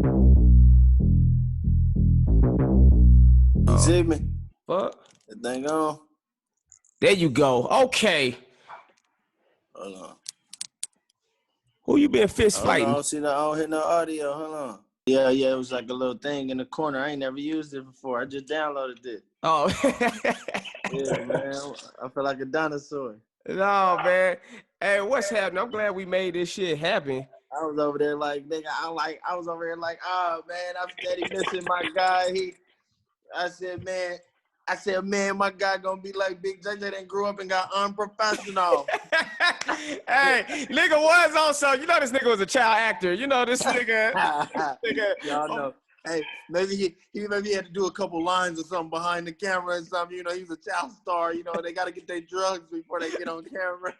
You see me? Fuck. That thing on? There you go. Okay. Hold on. Who you been fist fighting? I don't hear no audio. Hold on. Yeah, it was like a little thing in the corner. I ain't never used it before. I just downloaded it. Oh. Yeah, man. I feel like a dinosaur. No, man. Hey, what's happening? I'm glad we made this shit happen. I was over there like, nigga, I was over here like, oh, man, I'm steady missing my guy. I said, man, my guy gonna be like Big JJ that grew up and got unprofessional. Hey, nigga was also, you know this nigga was a child actor. You know this nigga. Y'all know. Hey, maybe he had to do a couple lines or something behind the camera and something. You know, he's a child star. You know, they got to get their drugs before they get on camera.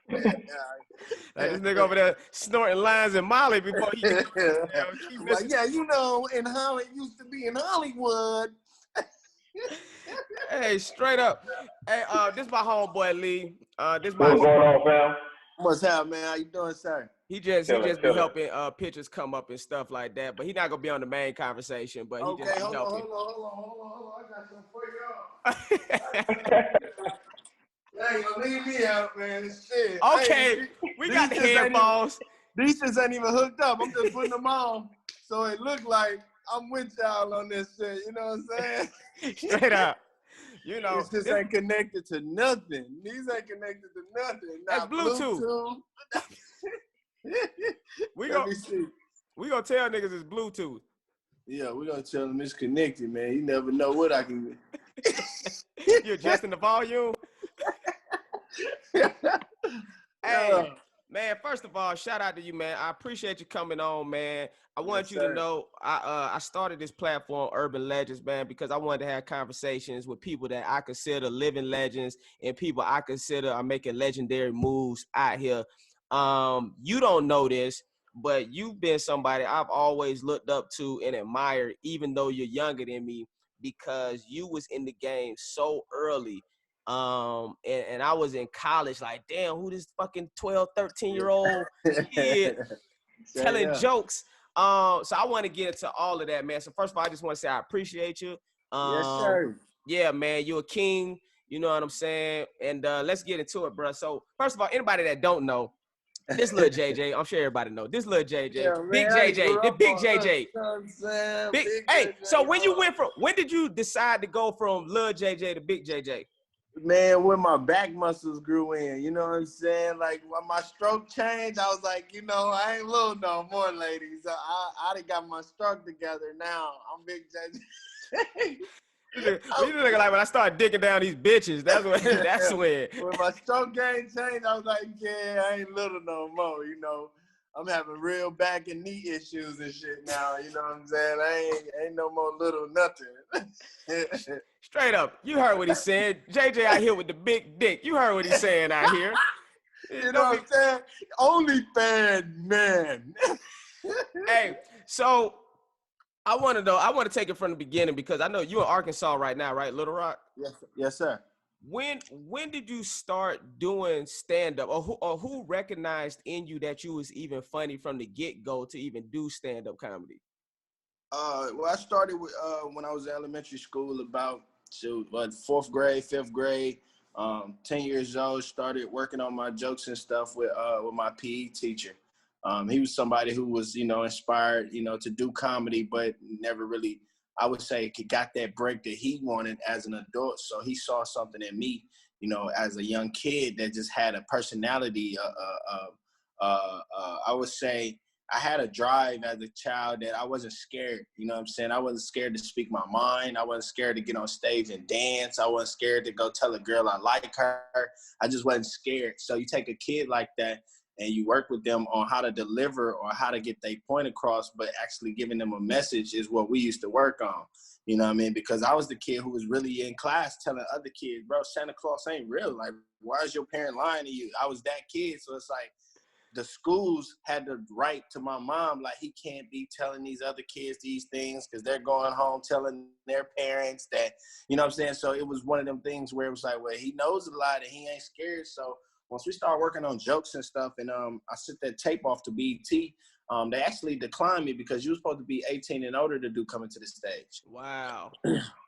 Like this nigga over there snorting lines and Molly before he like, yeah, you know, it used to be in Hollywood. Hey, straight up. Hey, this is my homeboy Lee. What's going on, fam? What's up, man? How you doing, sir? He just be helping pictures come up and stuff like that, but he not gonna be on the main conversation. But he just hold helping. on. I got something for y'all. You ain't gonna leave me out, man. Shit. Okay, we got the headphones. These shits ain't even hooked up. I'm just putting them on, so it look like I'm with y'all on this shit. You know what I'm saying? Straight up. You know, this ain't connected to nothing. These ain't connected to nothing. Not Bluetooth. We gonna tell niggas it's Bluetooth. Yeah, we gonna tell them it's connected, man. You never know what I can get. You adjusting the volume? Hey, man, first of all, shout out to you, man. I appreciate you coming on, man. I want you to know I started this platform, Urban Legendz, man, because I wanted to have conversations with people that I consider living legends and people I consider are making legendary moves out here. You don't know this, but you've been somebody I've always looked up to and admired, even though you're younger than me, because you was in the game so early. And I was in college, like, damn, who this fucking 12, 13-year-old kid telling jokes. So I want to get into all of that, man. So first of all, I just want to say I appreciate you. Yes, sir. Yeah, man, you're a king. You know what I'm saying? And let's get into it, bro. So first of all, anybody that don't know, this little JJ, I'm sure everybody know. This little JJ, yeah, Big JJ, the Big JJ. Hey, so when did you decide to go from little JJ to Big JJ? Man, when my back muscles grew in, you know what I'm saying? Like when my stroke changed, I was like, you know, I ain't little no more, ladies. I done got my stroke together now. I'm Big JJ. You look like when I started digging down these bitches. That's when. When my stroke game changed, I was like, yeah, I ain't little no more. You know, I'm having real back and knee issues and shit now. You know what I'm saying? I ain't no more little nothing. Straight up, you heard what he said. JJ out here with the big dick. You heard what he's saying out here. You know what I'm saying? Only fan man. Hey, so I want to take it from the beginning because I know you're in Arkansas right now, right, Little Rock? Yes, sir. When did you start doing stand-up, or who recognized in you that you was even funny from the get-go to even do stand-up comedy? Well, I started with when I was in elementary school, about fourth grade, fifth grade. 10 years old, started working on my jokes and stuff with my PE teacher. He was somebody who was, you know, inspired, you know, to do comedy, but never really, I would say, got that break that he wanted as an adult. So he saw something in me, you know, as a young kid that just had a personality. I would say I had a drive as a child that I wasn't scared. You know what I'm saying? I wasn't scared to speak my mind. I wasn't scared to get on stage and dance. I wasn't scared to go tell a girl I like her. I just wasn't scared. So you take a kid like that and you work with them on how to deliver or how to get their point across, but actually giving them a message is what we used to work on. You know what I mean? Because I was the kid who was really in class telling other kids, bro, Santa Claus ain't real. Like, why is your parent lying to you? I was that kid. So it's like, the schools had to write to my mom, like, he can't be telling these other kids these things because they're going home telling their parents that, you know what I'm saying? So it was one of them things where it was like, well, he knows a lot and he ain't scared. So once we started working on jokes and stuff, and I sent that tape off to BET, they actually declined me because you were supposed to be 18 and older to do Coming to the Stage. Wow.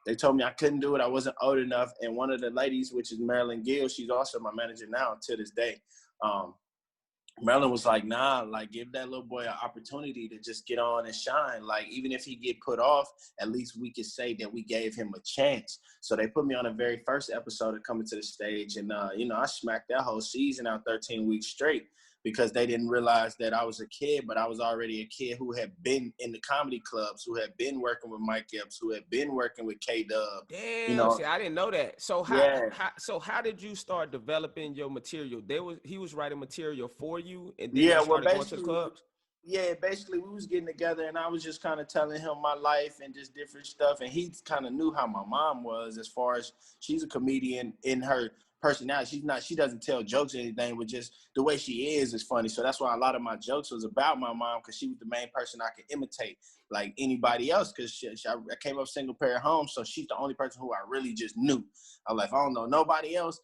They told me I couldn't do it. I wasn't old enough. And one of the ladies, which is Marilyn Gill, she's also my manager now to this day. Marilyn was like, nah, like give that little boy an opportunity to just get on and shine. Like even if he get put off, at least we could say that we gave him a chance. So they put me on the very first episode of Coming to the Stage. And, I smacked that whole season out 13 weeks straight because they didn't realize that I was a kid, but I was already a kid who had been in the comedy clubs, who had been working with Mike Epps, who had been working with K-Dub. Damn, see, I didn't know that. So how did you start developing your material? He was writing material for you, and then you started going to the clubs? Yeah, basically we was getting together and I was just kind of telling him my life and just different stuff. And he kind of knew how my mom was as far as she's a comedian in her personality. She doesn't tell jokes or anything, but just the way she is funny. So that's why a lot of my jokes was about my mom, because she was the main person I could imitate like anybody else, because I came up single parent home. So she's the only person who I really just knew. I was like, I don't know nobody else.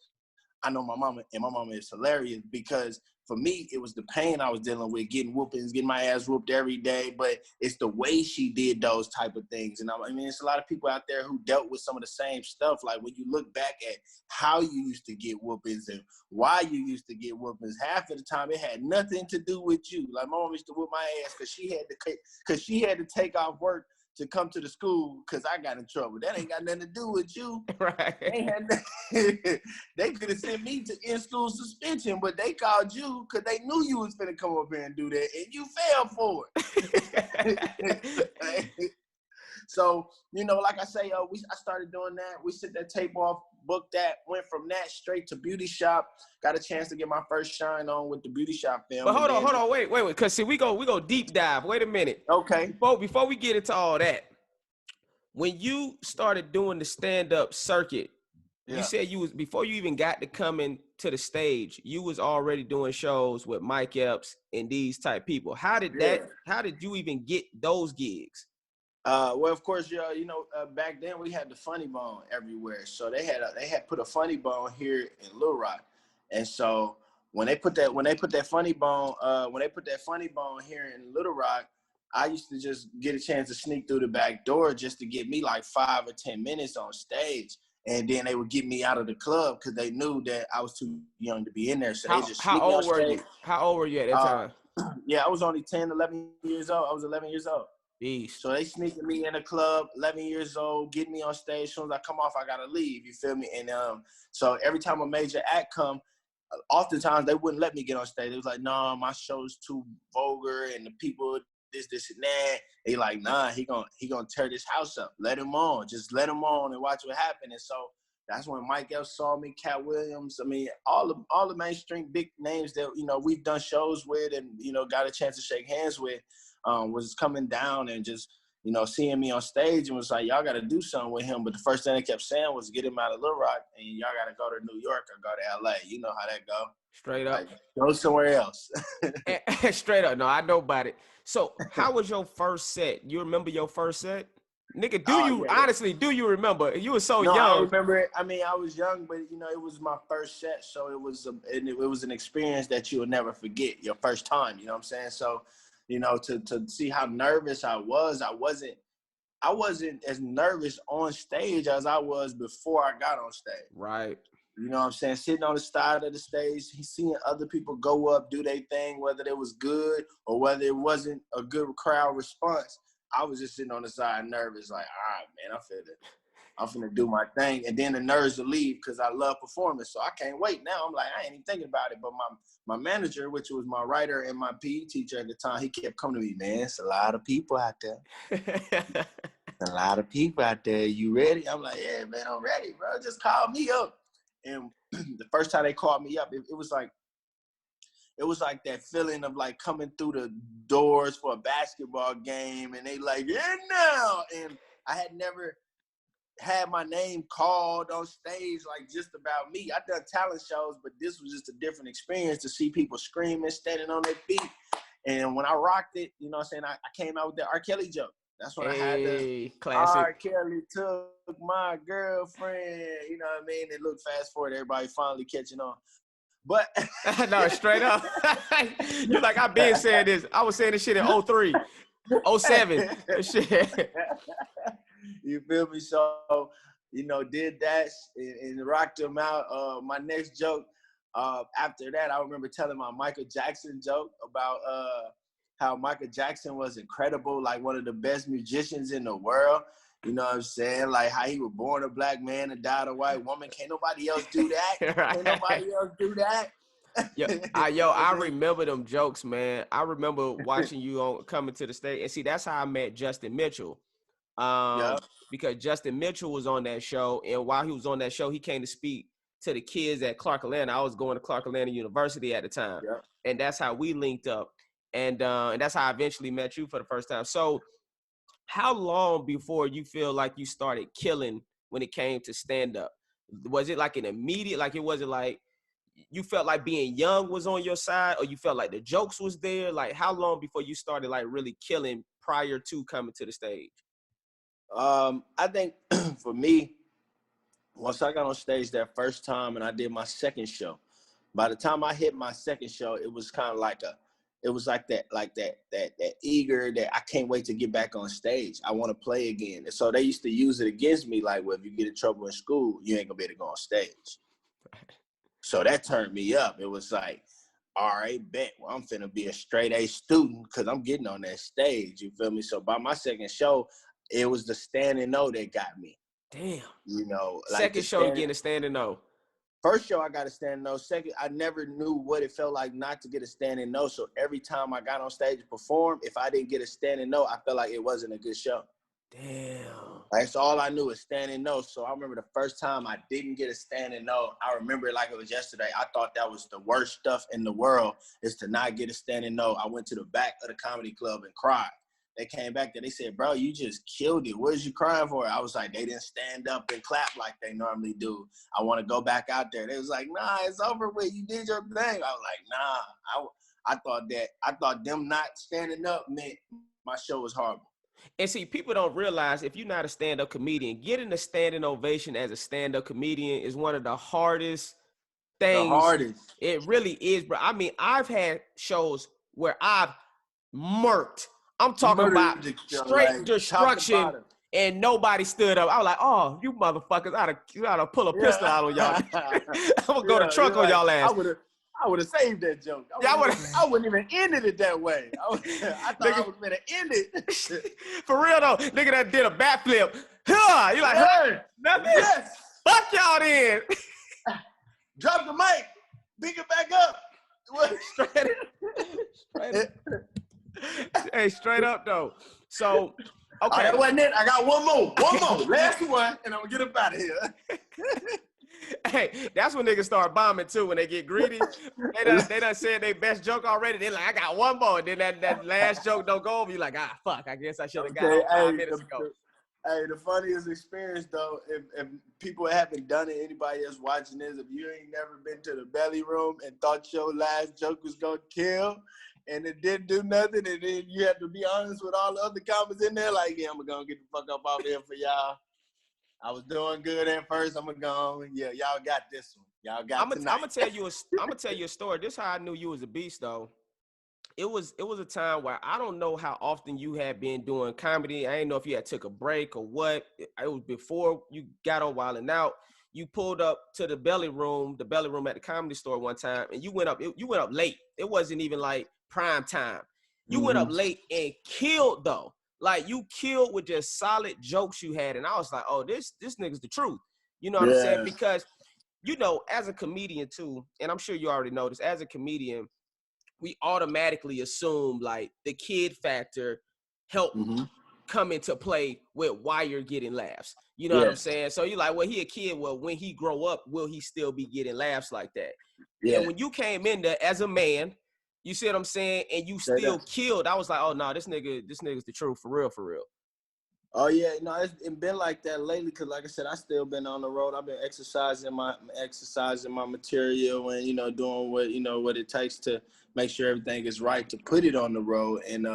I know my mama, and my mama is hilarious because for me, it was the pain I was dealing with, getting whoopings, getting my ass whooped every day, but it's the way she did those type of things. And I mean, it's a lot of people out there who dealt with some of the same stuff. Like when you look back at how you used to get whoopings and why you used to get whoopings, half of the time it had nothing to do with you. Like my mom used to whoop my ass because she had to take off work to come to the school because I got in trouble. That ain't got nothing to do with you. Right. They could have sent me to in-school suspension, but they called you because they knew you was finna come up here and do that, and you fell for it. So, like I say, I started doing that. We sent that tape off, booked that, went from that straight to Beauty Shop. Got a chance to get my first shine on with the Beauty Shop film. But hold on, wait. Because see, we go deep dive. Wait a minute. Okay. Before we get into all that, when you started doing the stand-up circuit, you said before you even got to Coming to the Stage, you was already doing shows with Mike Epps and these type people. How did you even get those gigs? Well, of course, back then we had the Funny Bone everywhere. So they had put a Funny Bone here in Little Rock, and so when they put that Funny Bone here in Little Rock, I used to just get a chance to sneak through the back door just to get me like 5 or 10 minutes on stage, and then they would get me out of the club because they knew that I was too young to be in there. So they just how old were you? How old were you at that time? Yeah, I was only 10, 11 years old. I was 11 years old. Beast. So they sneaking me in the club, 11 years old, getting me on stage. As soon as I come off, I gotta leave. You feel me? And so every time a major act come, oftentimes they wouldn't let me get on stage. They was like, "No, my show's too vulgar, and the people this and that." They like, "Nah, he gonna tear this house up. Let him on. Just let him on and watch what happens." And so that's when Mike Epps saw me, Cat Williams. I mean, all the mainstream big names that we've done shows with and got a chance to shake hands with. Was coming down and just, seeing me on stage and was like, y'all got to do something with him. But the first thing they kept saying was get him out of Little Rock and y'all got to go to New York or go to LA. You know how that go. Straight up. Like, go somewhere else. Straight up. No, I know about it. So how was your first set? You remember your first set? Nigga, honestly, do you remember? You were so young. I remember it. I mean, I was young, but it was my first set. So it was an experience that you will never forget, your first time, you know what I'm saying? So, to see how nervous I wasn't as nervous on stage as I was before I got on stage. Right. You know what I'm saying? Sitting on the side of the stage, seeing other people go up, do their thing, whether it was good or whether it wasn't a good crowd response. I was just sitting on the side nervous, like, all right, man, I'm finna do my thing. And then the nerves will leave because I love performance. So I can't wait now. I'm like, I ain't even thinking about it. But my manager, which was my writer and my PE teacher at the time, he kept coming to me, man, it's a lot of people out there. A lot of people out there. You ready? I'm like, yeah, man, I'm ready, bro. Just call me up. And the first time they called me up, it was like that feeling of like coming through the doors for a basketball game and they like, yeah, now. And I had never had my name called on stage like just about me. I done talent shows, but this was just a different experience to see people screaming, standing on their feet. And when I rocked it, you know what I'm saying, I came out with the R. Kelly joke. That's when I had the classic. R. Kelly took my girlfriend, you know what I mean? And look, fast forward, everybody finally catching on. But no, straight up. You like, I've been saying this. I was saying this shit in 03, 07. Shit. You feel me? So, did that and rocked them out. My next joke, after that, I remember telling my Michael Jackson joke about how Michael Jackson was incredible, like one of the best musicians in the world. You know what I'm saying? Like how he was born a black man and died a white woman. Can't nobody else do that. Right. Can't nobody else do that. I remember them jokes, man. I remember watching you on coming to the stage. And see, that's how I met Justin Mitchell. Because Justin Mitchell was on that show. And while he was on that show, he came to speak to the kids at Clark Atlanta. I was going to Clark Atlanta University at the time. Yeah. And that's how we linked up. And that's how I eventually met you for the first time. So how long before you feel like you started killing when it came to stand-up? Was it like an immediate, like it wasn't like you felt like being young was on your side, or you felt like the jokes was there? Like how long before you started like really killing prior to coming to the stage? I think for me, once I got on stage that first time and I did my second show, by the time I hit my second show, it was kind of like that eager that I can't wait to get back on stage. I want to play again. And so they used to use it against me. Like, well, if you get in trouble in school, you ain't gonna be able to go on stage. So that turned me up. It was like, all right, bet. Well, I'm finna be a straight A student because I'm getting on that stage. You feel me? So by my second show, it was the standing O that got me. Damn. Like second show you getting a standing O. First show, I got a standing O. Second, I never knew what it felt like not to get a standing O. So every time I got on stage to perform, if I didn't get a standing O, I felt like it wasn't a good show. Damn. That's all I knew is standing O. So I remember the first time I didn't get a standing O. I remember it like it was yesterday. I thought that was the worst stuff in the world, is to not get a standing O. I went to the back of the comedy club and cried. They came back there. They said, bro, you just killed it. What is you crying for? I was like, they didn't stand up and clap like they normally do. I want to go back out there. They was like, nah, it's over with. You did your thing. I was like, nah. I thought them not standing up meant my show was horrible. And see, people don't realize if you're not a stand-up comedian, getting a standing ovation as a stand-up comedian is one of the hardest things. The hardest. It really is, bro. I mean, I've had shows where I've murked. I'm talking about straight like, destruction, and nobody stood up. I was like, oh, you motherfuckers, I ought to pull a pistol out on y'all. I'm going to go to truck on y'all ass. I would have saved that joke. I wouldn't even ended it that way. I thought I was going to end it. For real, though, nigga that did a backflip. You like, hey, nothing. Yes. Fuck y'all then. Drop the mic. Pick it back up. Straight up. Hey, straight up though. So, okay, that wasn't it. I got one more, last one, and I'm gonna get up out of here. Hey, that's when niggas start bombing too. When they get greedy, they done said their best joke already. They like, I got one more. Then that last joke don't go over. You like, fuck. I guess I should have got it 5 minutes ago. Hey, the funniest experience though, if people haven't done it, anybody else watching this, if you ain't never been to the belly room and thought your last joke was gonna kill, and it didn't do nothing, and then you have to be honest with all the other comments in there, like, yeah, I'm gonna get the fuck up off here for y'all. I was doing good at first. I'm gonna go. Yeah, y'all got this one. Y'all got. I'm gonna tell you a story. This is how I knew you was a beast, though. It was a time where I don't know how often you had been doing comedy. I didn't know if you had took a break or what. It was before you got on Wild 'N Out. You pulled up to the belly room at the Comedy Store one time, and you went up late. It wasn't even like prime time. You went up late and killed though. Like you killed with just solid jokes you had. And I was like, oh, this nigga's the truth. You know what I'm saying? Because, as a comedian too, and I'm sure you already know this, as a comedian, we automatically assume like the kid factor helped come into play with why you're getting laughs. You know what I'm saying? So you're like, well, he a kid. Well, when he grow up, will he still be getting laughs like that? Yeah. And when you came in there as a man, you see what I'm saying? And you still killed. I was like, oh, no, this nigga's the truth, for real, for real. Oh, yeah. It's been like that lately because, like I said, I still been on the road. I've been exercising my material and, doing what it takes to make sure everything is right to put it on the road. And,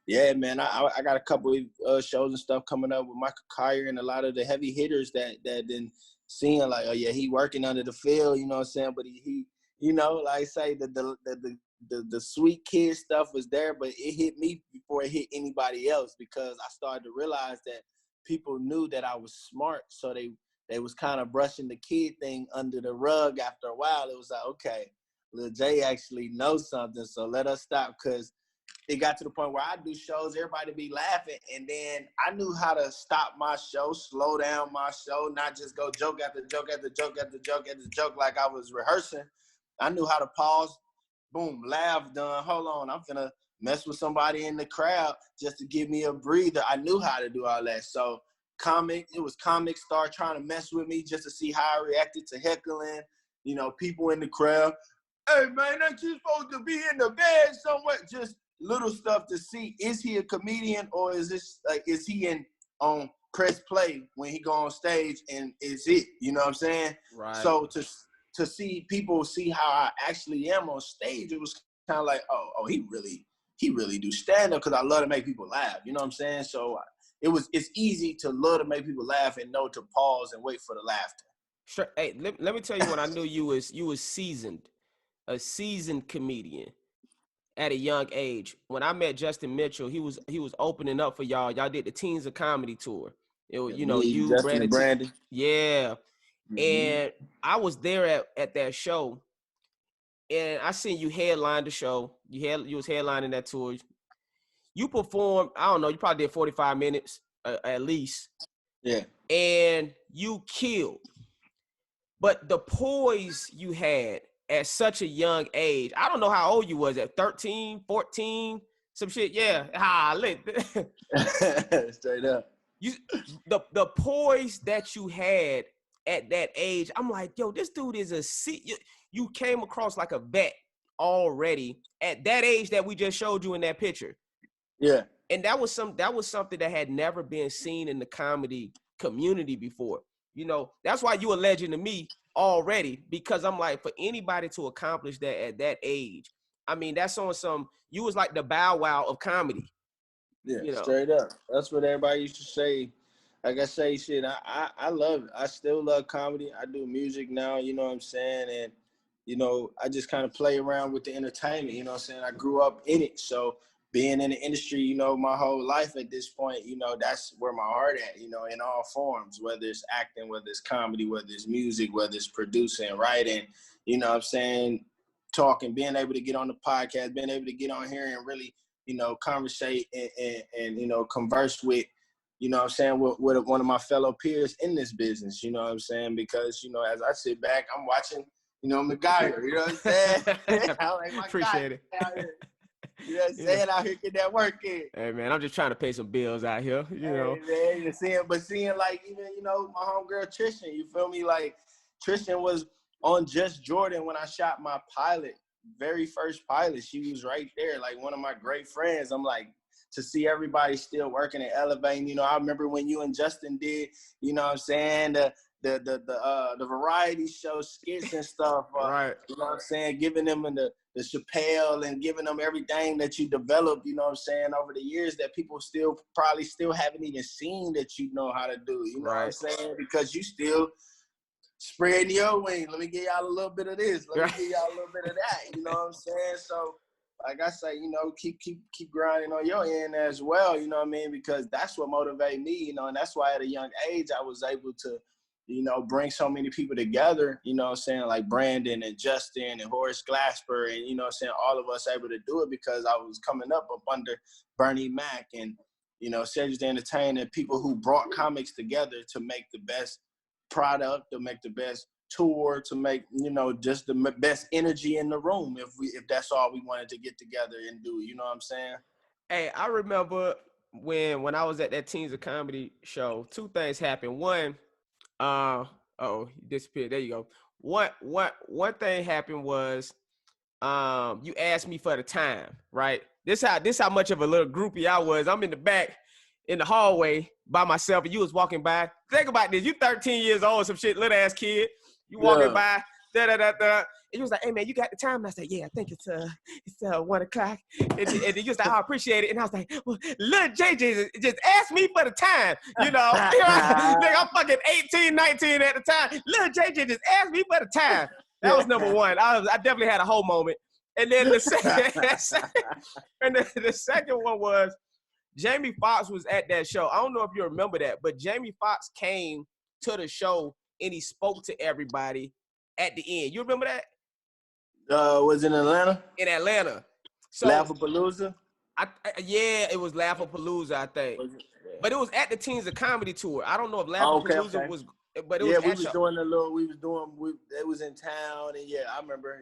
yeah, man, I got a couple of shows and stuff coming up with Michael Kyer and a lot of the heavy hitters that been seeing like, oh, yeah, he working under the field, you know what I'm saying? But he you know, like I say, the sweet kid stuff was there, but it hit me before it hit anybody else because I started to realize that people knew that I was smart, so they was kind of brushing the kid thing under the rug. After a while, it was like, okay, Lil J actually knows something, so let us stop, because it got to the point where I do shows, everybody be laughing, and then I knew how to stop my show, slow down my show, not just go joke after joke after joke after joke after joke like I was rehearsing. I knew how to pause, boom, laugh, done, hold on, I'm finna mess with somebody in the crowd just to give me a breather. I knew how to do all that. So it was comics start trying to mess with me just to see how I reacted to heckling, you know, people in the crowd. Hey, man, ain't you supposed to be in the bed somewhere? Just little stuff to see, is he a comedian or is this like, is he on press play when he go on stage and is it, you know what I'm saying? Right. So to see people see how I actually am on stage, it was kind of like, oh, he really do stand up, because I love to make people laugh, you know what I'm saying? So it's easy to love to make people laugh and know to pause and wait for the laughter. Sure. Hey, let me tell you when I knew you was seasoned, a seasoned comedian. At a young age, when I met Justin Mitchell, he was opening up for y'all. Y'all did the Teens of Comedy tour. It was, you know, you, Justin and Brandon. Yeah. And I was there at that show, and I seen you headline the show. You was headlining that tour. You performed, I don't know, you probably did 45 minutes at least. Yeah. And you killed. But the poise you had at such a young age, I don't know how old you was at 13, 14, some shit. Yeah. Straight up. The poise that you had at that age, I'm like, yo, this dude is you came across like a vet already at that age that we just showed you in that picture. Yeah. And that was something that had never been seen in the comedy community before. You know, that's why you a legend to me already, because I'm like, for anybody to accomplish that at that age, I mean, that's on some, you was like the Bow Wow of comedy. Yeah, you know? Straight up. That's what everybody used to say. Like I say, shit, I love it. I still love comedy. I do music now, you know what I'm saying? And, you know, I just kind of play around with the entertainment, you know what I'm saying? I grew up in it. So being in the industry, you know, my whole life at this point, you know, that's where my heart at, you know, in all forms, whether it's acting, whether it's comedy, whether it's music, whether it's producing, writing, you know what I'm saying? Talking, being able to get on the podcast, being able to get on here and really, you know, conversate and you know, converse with, you know what I'm saying, with one of my fellow peers in this business, you know what I'm saying? Because, you know, as I sit back, I'm watching, you know, MacGyver, you know what I'm saying? Appreciate it. You know what I'm saying? Out here get that work in. Hey, man, I'm just trying to pay some bills out here, you know. Man, you're seeing like, even, you know, my homegirl Tristan, you feel me? Like, Tristan was on Just Jordan when I shot my pilot, very first pilot. She was right there, like one of my great friends. I'm like, to see everybody still working and elevating, you know, I remember when you and Justin did, you know what I'm saying, the variety show skits and stuff, right? You know what I'm saying, giving them the Chappelle and giving them everything that you developed, you know what I'm saying, over the years that people probably still haven't even seen that you know how to do, you know what I'm saying, because you still spreading your wings. Let me give y'all a little bit of this. Let me give y'all a little bit of that. You know what I'm saying? So, like I say, you know, keep grinding on your end as well. You know what I mean? Because that's what motivated me. You know, and that's why at a young age I was able to, you know, bring so many people together. You know what I'm saying? Like Brandon and Justin and Horace Glasper, and you know what I'm saying, all of us able to do it because I was coming up under Bernie Mac and, you know, Cedric the Entertainer, people who brought comics together to make the best product, to make the best tour, to make, you know, just the best energy in the room if that's all we wanted to get together and do, you know what I'm saying? Hey, I remember when I was at that Teens of Comedy show, two things happened. One, you disappeared. There you go. One thing happened was you asked me for the time, right? This how much of a little groupie I was. I'm in the back in the hallway by myself, and you was walking by. Think about this. You 13 years old, some shit, little ass kid. You walking by, and you was like, hey man, you got the time? And I said, yeah, I think it's 1 o'clock. And you was like, oh, I appreciate it. And I was like, well, little JJ just asked me for the time, you know. Nigga, I'm fucking 18, 19 at the time. Little JJ just asked me for the time. That was number one. I definitely had a whole moment. And then the second one was Jamie Foxx was at that show. I don't know if you remember that, but Jamie Foxx came to the show and he spoke to everybody at the end. You remember that? Was in Atlanta? In Atlanta. So Laugh-A-Palooza? Yeah, it was Laugh-A-Palooza, I think. But it was at the Teens of Comedy tour. I don't know if Laugh-A-Palooza was, but it was we was doing it was in town, and I remember,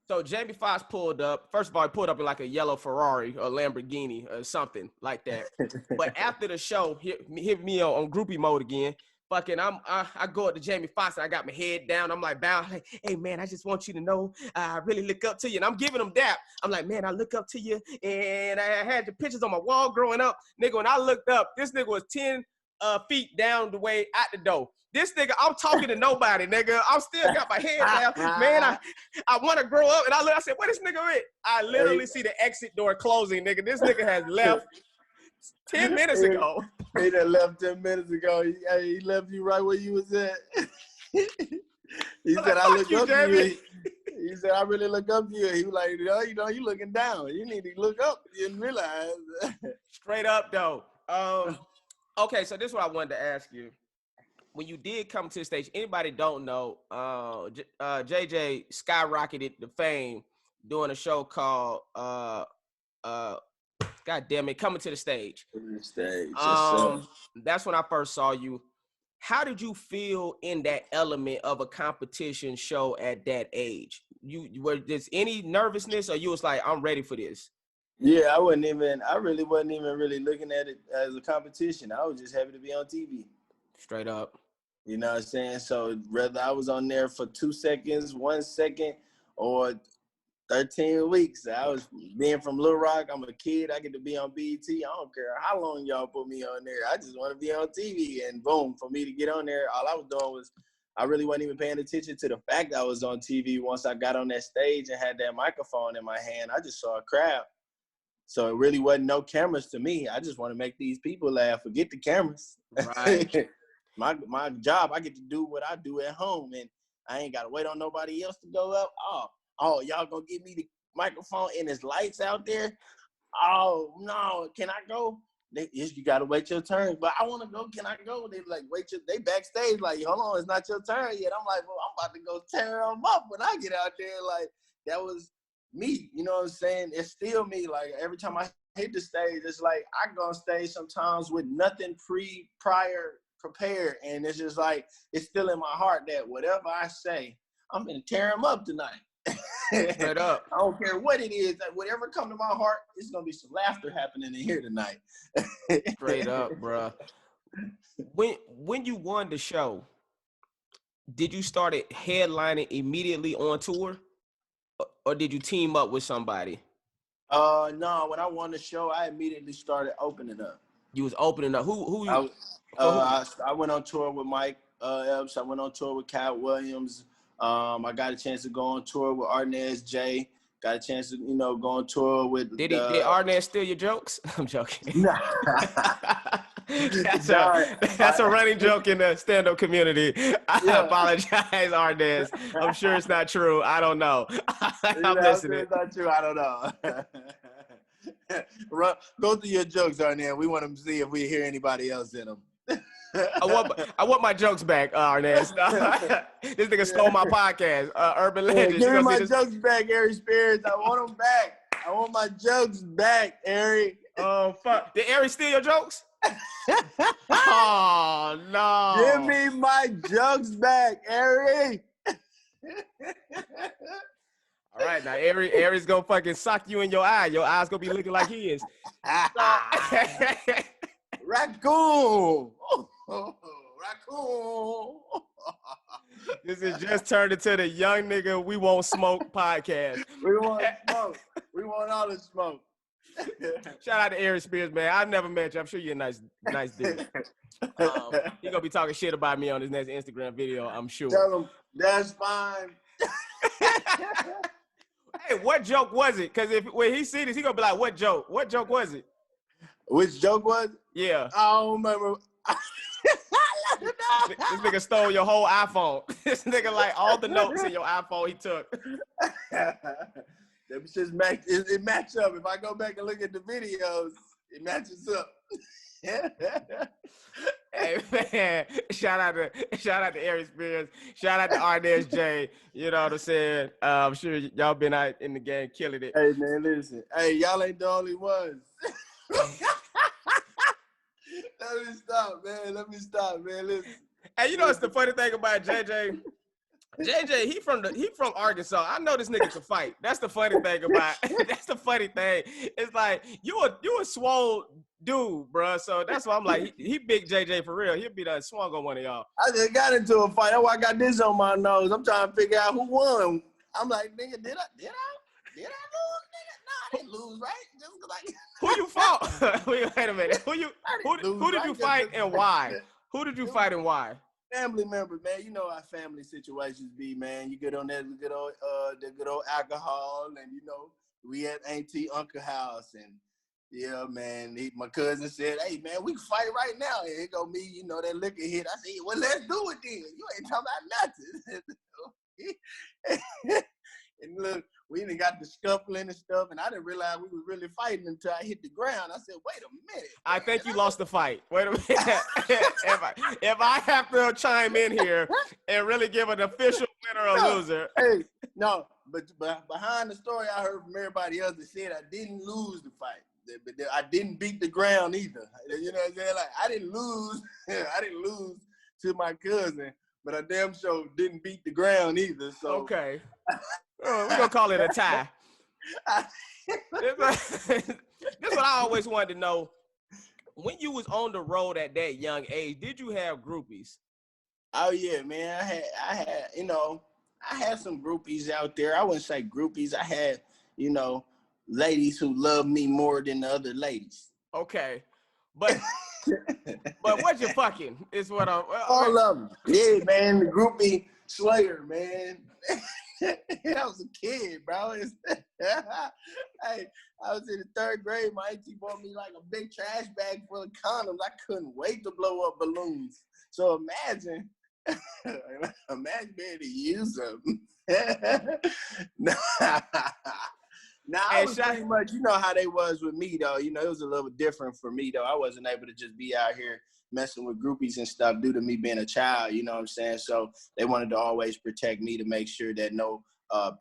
So Jamie Foxx pulled up. First of all, he pulled up in like a yellow Ferrari or Lamborghini or something like that. But after the show, hit me on groupie mode again. Fucking, I go up to Jamie Foxx and I got my head down. I'm like, bow, like, hey man, I just want you to know I really look up to you. And I'm giving him dap. I'm like, man, I look up to you. And I had your pictures on my wall growing up. Nigga, when I looked up, this nigga was 10 feet down the way out the door. This nigga, I'm talking to nobody, nigga. I'm still got my head down. Man, I want to grow up. And I said, where this nigga at? I literally see the exit door closing, nigga. This nigga has left 10 minutes ago. He done left 10 minutes ago. He left you right where you was at. He said, I look up to you. He said, I really look up to you. He was like, you looking down. You need to look up and realize. Straight up, though. Okay, so this is what I wanted to ask you. When you did come to the stage, anybody don't know, JJ skyrocketed to fame doing a show called God damn it, Coming to the Stage. That's when I first saw you. How did you feel in that element of a competition show at that age? Were there any nervousness, or you was like, I'm ready for this? Yeah, I really wasn't even really looking at it as a competition. I was just happy to be on TV. Straight up. You know what I'm saying? So whether I was on there for 2 seconds, 1 second, or 13 weeks, I was being from Little Rock. I'm a kid. I get to be on BET. I don't care how long y'all put me on there. I just want to be on TV. And boom, for me to get on there, all I was doing was I really wasn't even paying attention to the fact that I was on TV. Once I got on that stage and had that microphone in my hand, I just saw a crowd. So it really wasn't no cameras to me. I just want to make these people laugh. Forget the cameras. Right. My job, I get to do what I do at home, and I ain't got to wait on nobody else to go up. Oh, y'all gonna give me the microphone and there's lights out there? Oh, no, can I go? You got to wait your turn. But I want to go. Can I go? They like, they backstage like, hold on, it's not your turn yet. I'm like, well, I'm about to go tear them up when I get out there. Like, that was me. You know what I'm saying? It's still me. Like, every time I hit the stage, it's like I go on stage sometimes with nothing prior prepared. And it's just like, it's still in my heart that whatever I say, I'm going to tear them up tonight. Straight up. I don't care what it is. That whatever come to my heart, it's gonna be some laughter happening in here tonight. Straight up, bro. When you won the show, did you start headlining immediately on tour, or did you team up with somebody? No. When I won the show, I immediately started opening up. You was opening up. Who? I went on tour with Mike Epps. I went on tour with Cat Williams. I got a chance to go on tour with Arnaz J. Got a chance to, go on tour with. Did Arnaz steal your jokes? I'm joking. Nah. That's a running joke in the stand-up community. I apologize, Arnaz. I'm sure it's not true. I don't know. I'm listening. It's not true. I don't know. Go through your jokes, Arnaz. We want to see if we hear anybody else in them. I want my jokes back, Arnaz. This nigga stole my podcast, Urban Legendz. Give me my jokes back, Ari Spears. I want them back. I want my jokes back, Ari. Oh, fuck. Did Ari steal your jokes? Oh, no. Give me my jokes back, Ari. All right, now Ari's gonna fucking sock you in your eye. Your eye's gonna be looking like his. Raccoon. Raccoon. This is just turned into the Young Nigga We Won't Smoke podcast. We want smoke. We want all the smoke. Shout out to Ari Spears, man. I've never met you. I'm sure you're a nice dude. He gonna be talking shit about me on his next Instagram video, I'm sure. Tell him that's fine. Hey, what joke was it? Because when he see this, he gonna be like, "What joke? What joke was it?" Which joke was it? Yeah. I don't remember. This nigga stole your whole iPhone. This nigga like all the notes in your iPhone he took. Them shits match. It match up. If I go back and look at the videos, it matches up. Hey man, shout out to Aries Spears, shout out to RDSJ. You know what I'm saying? I'm sure y'all been out in the game killing it. Hey man, listen. Hey, y'all ain't the only ones. Let me stop, man. Listen. Hey, you know what's the funny thing about JJ? JJ, he from Arkansas. I know this nigga can fight. That's the funny thing about. That's the funny thing. It's like you a swole dude, bro. So that's why I'm like he big JJ for real. He'll be done swung on one of y'all. I just got into a fight. That's why I got this on my nose. I'm trying to figure out who won. I'm like, nigga, did I lose, nigga? No, I didn't lose, right? Just like who you fought? Wait a minute. Who did you fight and why? Who did you fight and why? Family members, man. You know how family situations be, man. You get on that good old alcohol, and you know we at Auntie Uncle house, and yeah, man. My cousin said, "Hey, man, we can fight right now." And here go me, you know that liquor hit. I said, "Well, let's do it then. You ain't talking about nothing." And look, we even got the scuffling and stuff, and I didn't realize we were really fighting until I hit the ground. I said, wait a minute. I think you lost the fight. Wait a minute. if I have to chime in here and really give an official winner or loser. Hey, no, but behind the story I heard from everybody else that said I didn't lose the fight. But I didn't beat the ground either. You know what I'm saying? Like, I didn't lose. I didn't lose to my cousin, but I damn sure didn't beat the ground either. So okay. We're going to call it a tie. This is what I always wanted to know. When you was on the road at that young age, did you have groupies? Oh, yeah, man. I had some groupies out there. I wouldn't say groupies. I had, ladies who loved me more than the other ladies. Okay. But what you fucking is what I'm... All of them. Yeah, man. The groupie slayer, man. I was a kid, bro. Hey, I was in the 3rd grade. My auntie bought me like a big trash bag full of condoms. I couldn't wait to blow up balloons. So imagine being able to use them. I was pretty much, you know how they was with me, though. It was a little different for me, though. I wasn't able to just be out here messing with groupies and stuff due to me being a child, you know what I'm saying? So they wanted to always protect me to make sure that no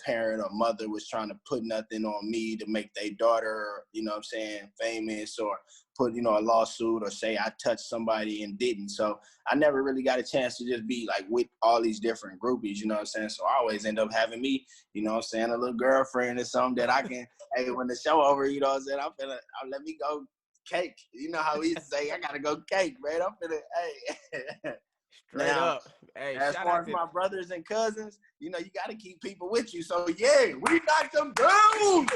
parent or mother was trying to put nothing on me to make their daughter, you know what I'm saying, famous or put, a lawsuit or say I touched somebody and didn't. So I never really got a chance to just be like with all these different groupies, you know what I'm saying? So I always end up having me, you know what I'm saying, a little girlfriend or something that I can, hey, when the show over, you know what I'm saying, I'll let me go cake. You know how we used to say, I gotta go cake, man. I'm finna, hey. Straight up. Hey, as far as my brothers and cousins, you gotta keep people with you. So yeah, we knocked them down.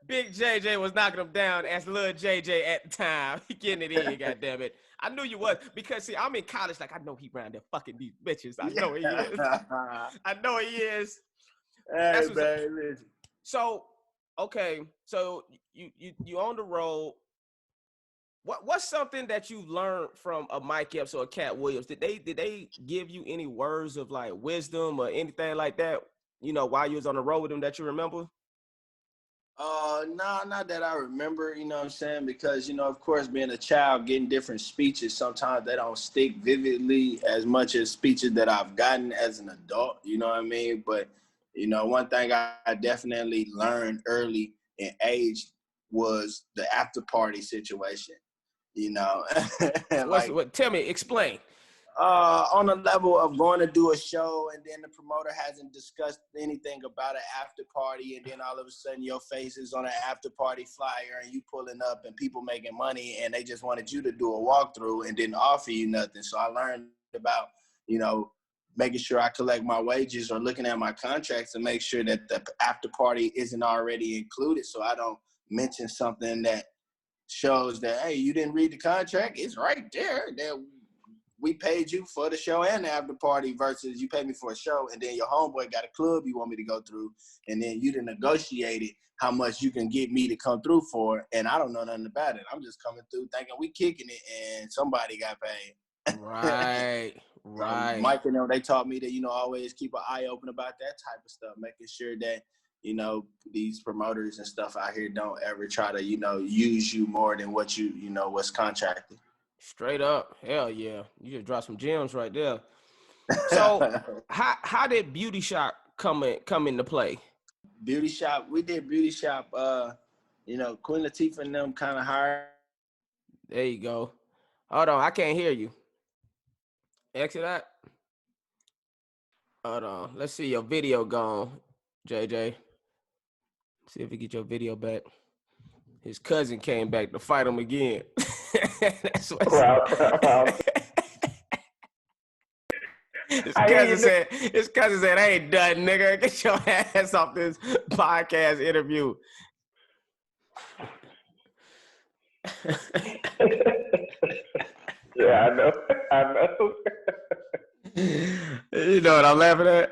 Big JJ was knocking them down as little JJ at the time. He getting it in, goddammit. I knew you was, because see, I'm in college, like I know he around there fucking these bitches. I know he is. I know he is. Hey, baby. So, okay, so you on the road. What's something that you learned from a Mike Epps or a Cat Williams? Did they give you any words of like wisdom or anything like that? While you was on the road with them that you remember? No, not that I remember. You know what I'm saying? Because of course, being a child, getting different speeches, sometimes they don't stick vividly as much as speeches that I've gotten as an adult. You know what I mean? But one thing I definitely learned early in age was the after party situation. Tell me, explain. On the level of going to do a show and then the promoter hasn't discussed anything about an after party, and then all of a sudden your face is on an after party flyer and you pulling up and people making money and they just wanted you to do a walkthrough and didn't offer you nothing. So I learned about, making sure I collect my wages or looking at my contracts to make sure that the after party isn't already included, so I don't mention something that shows that, hey, you didn't read the contract. It's right there that we paid you for the show and the after party versus you paid me for a show and then your homeboy got a club you want me to go through and then you done negotiated how much you can get me to come through for, and I don't know nothing about it. I'm just coming through thinking we kicking it and somebody got paid. Right. Mike and them, they taught me to, always keep an eye open about that type of stuff, making sure that, these promoters and stuff out here don't ever try to, use you more than what what's contracted. Straight up. Hell yeah. You just dropped some gems right there. So how did Beauty Shop come into play? Beauty Shop, we did Beauty Shop, Queen Latifah and them kind of hired. There you go. Hold on, I can't hear you. Exit that. Hold on. Let's see your video gone, JJ. See if we get your video back. His cousin came back to fight him again. That's what his cousin said, I ain't done, nigga. Get your ass off this podcast interview. Yeah, I know. You know what I'm laughing at?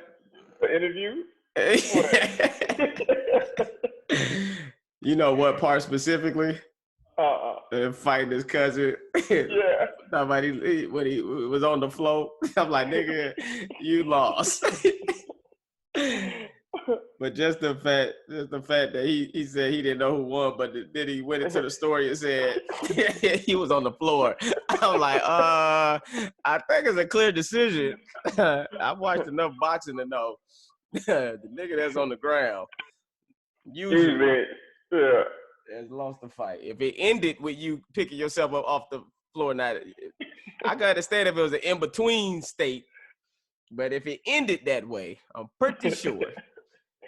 The interview? You know what part specifically? Fighting his cousin. Yeah. Somebody when he was on the floor. I'm like, nigga, you lost. But just the fact that he said he didn't know who won, but then he went into the story and said he was on the floor. I'm like, I think it's a clear decision. I've watched enough boxing to know the nigga that's on the ground usually has lost the fight. If it ended with you picking yourself up off the floor, I can understand if it was an in-between state, but if it ended that way, I'm pretty sure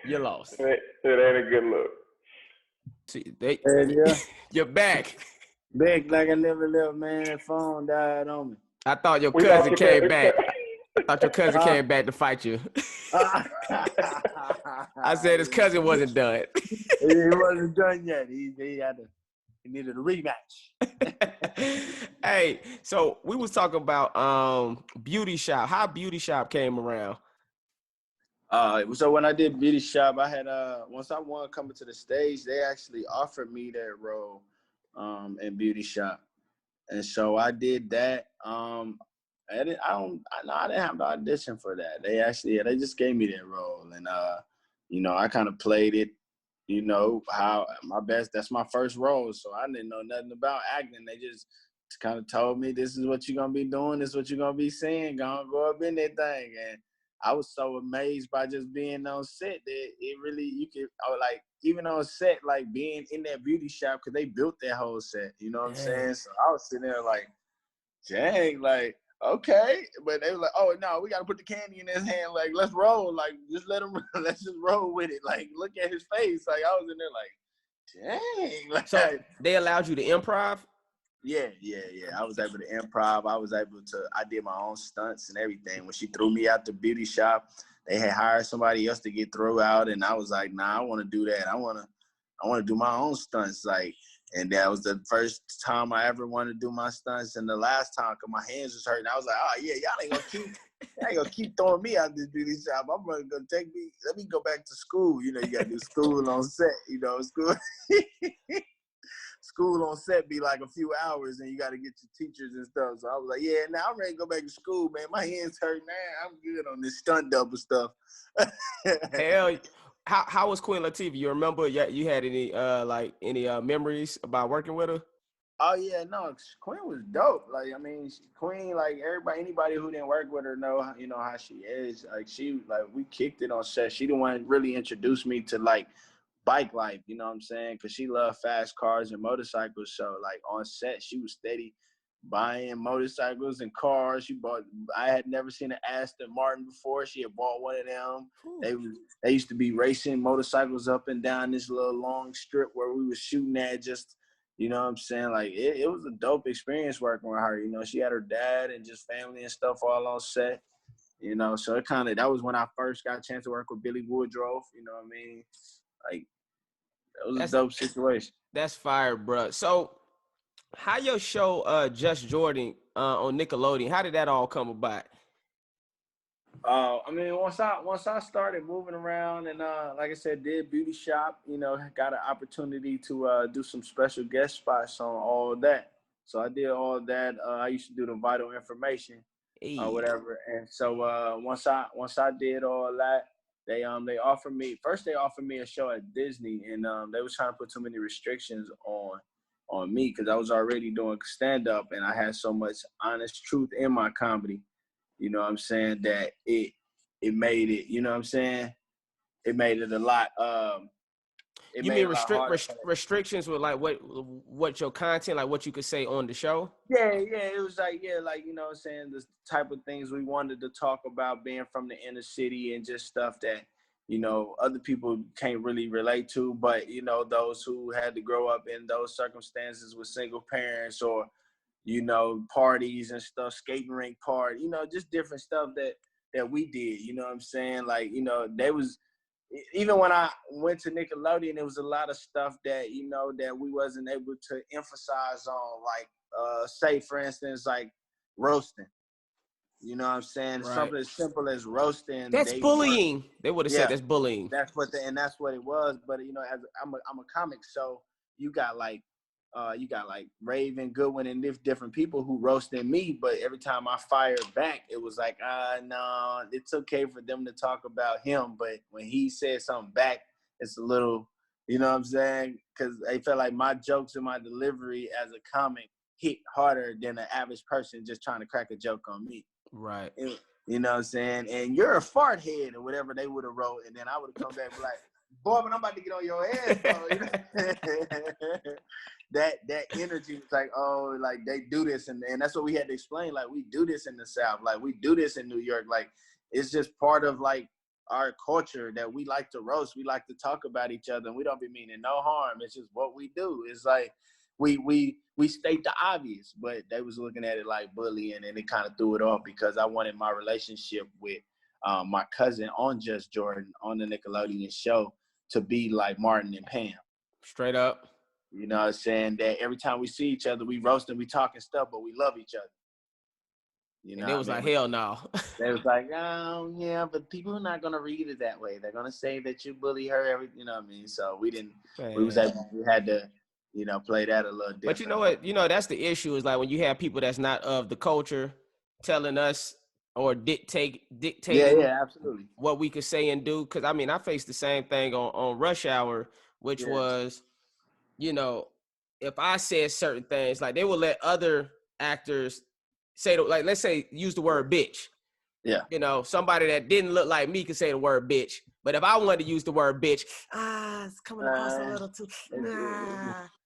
you lost. It ain't a good look. See, yeah. You're back. Back like I never left, man. That phone died on me. I thought your cousin came back. I thought your cousin came back to fight you. I said his cousin wasn't done. He wasn't done yet. He needed a rematch. Hey, so we was talking about Beauty Shop. How Beauty Shop came around? So when I did Beauty Shop, I had once I won coming to the stage, they actually offered me that role in Beauty Shop, and so I did that. I didn't have the audition for that. They just gave me that role, and I kind of played it, how my best. That's my first role, so I didn't know nothing about acting. They just kind of told me, this is what you're gonna be doing, this is what you're gonna be saying, go up in that thing. And I was so amazed by just being on set that it really, even on set, like being in that beauty shop, because they built that whole set, you know what I'm saying? So I was sitting there like, dang, like, okay. But they were like, oh, no, we got to put the candy in his hand. Like, let's roll. Like, just let him, let's just roll with it. Like, look at his face. Like, I was in there like, dang. Like, so they allowed you to improv? Yeah. I was able to improv. I did my own stunts and everything. When she threw me out the beauty shop, they had hired somebody else to get thrown out. And I was like, nah, I want to do that. I want to do my own stunts. Like, and that was the first time I ever wanted to do my stunts. And the last time, because my hands was hurting, I was like, oh, yeah, y'all ain't going to keep throwing me out this beauty shop. I'm going to let me go back to school. You got to do school on set, school. School on set be like a few hours and you got to get your teachers and stuff. So I was like, yeah, now I'm ready to go back to school, man. My hands hurt now. I'm good on this stunt double stuff. Hell, how was Queen Latifah? You remember you had any memories about working with her? Oh yeah, no, Queen was dope. Like, I mean, Queen, like anybody who didn't work with her know how she is. Like we kicked it on set. She the one really introduced me to like bike life, you know what I'm saying? Because she loved fast cars and motorcycles. So like on set, she was steady buying motorcycles and cars. I had never seen an Aston Martin before. She had bought one of them. They used to be racing motorcycles up and down this little long strip where we was shooting at. Just, you know what I'm saying? Like it was a dope experience working with her. She had her dad and just family and stuff all on set. So it that was when I first got a chance to work with Billy Woodruff. You know what I mean? Like, it was a dope situation. That's fire, bro. So, how your show, Just Jordan, on Nickelodeon? How did that all come about? I mean, once I started moving around and like I said, did beauty shop, got an opportunity to do some special guest spots on all that. So I did all that. I used to do the vital information or whatever. And so once I did all that, they offered me a show at Disney, and they was trying to put too many restrictions on me because I was already doing stand up and I had so much honest truth in my comedy. You know what I'm saying, that it made it, you know what I'm saying? It made it a lot You mean harder. restrictions with like what your content, like what you could say on the show? Yeah, it was like, you know what I'm saying, the type of things we wanted to talk about, being from the inner city and just stuff that, you know, other people can't really relate to, but, you know, those who had to grow up in those circumstances with single parents or, you know, parties and stuff, skating rink party, you know, just different stuff that we did, you know what I'm saying? Like, you know, even when I went to Nickelodeon, there was a lot of stuff that, you know, that we wasn't able to emphasize on, like, say, for instance, like roasting. You know what I'm saying? Right. Something as simple as roasting. That's bullying. They would have said that's bullying. That's what it was. But, you know, as I'm a comic, so you got like Raven, Goodwin, and different people who roasted me. But every time I fired back, it was like, no, it's okay for them to talk about him. But when he said something back, it's a little, you know what I'm saying? Because they felt like my jokes and my delivery as a comic hit harder than an average person just trying to crack a joke on me. Right. You know what I'm saying? And you're a fart head or whatever they would have wrote. And then I would have come back and be like, boy, but I'm about to get on your head. So, you know? that energy was like, oh, like they do this. And that's what we had to explain. Like, we do this in the South. Like, we do this in New York. Like, it's just part of like our culture that we like to roast. We like to talk about each other, and we don't be meaning no harm. It's just what we do. It's like we state the obvious, but they was looking at it like bullying, and it kind of threw it off because I wanted my relationship with my cousin on Just Jordan on the Nickelodeon show to be like Martin and Pam. Straight up. You know what I'm saying? That every time we see each other, we roasting, we talking stuff, but we love each other. You know, and it was like, hell no. They was like, oh, yeah, but people are not going to read it that way. They're going to say that you bully her, you know what I mean? So we had to, you know, play that a little different. But you know what? You know, that's the issue is like when you have people that's not of the culture telling us or dictating absolutely what we could say and do. Because, I mean, I faced the same thing on Rush Hour, which was, you know, if I said certain things, like they would let other actors say, like, let's say, use the word bitch. Yeah. You know, somebody that didn't look like me could say the word bitch. But if I wanted to use the word bitch, it's coming across a little too,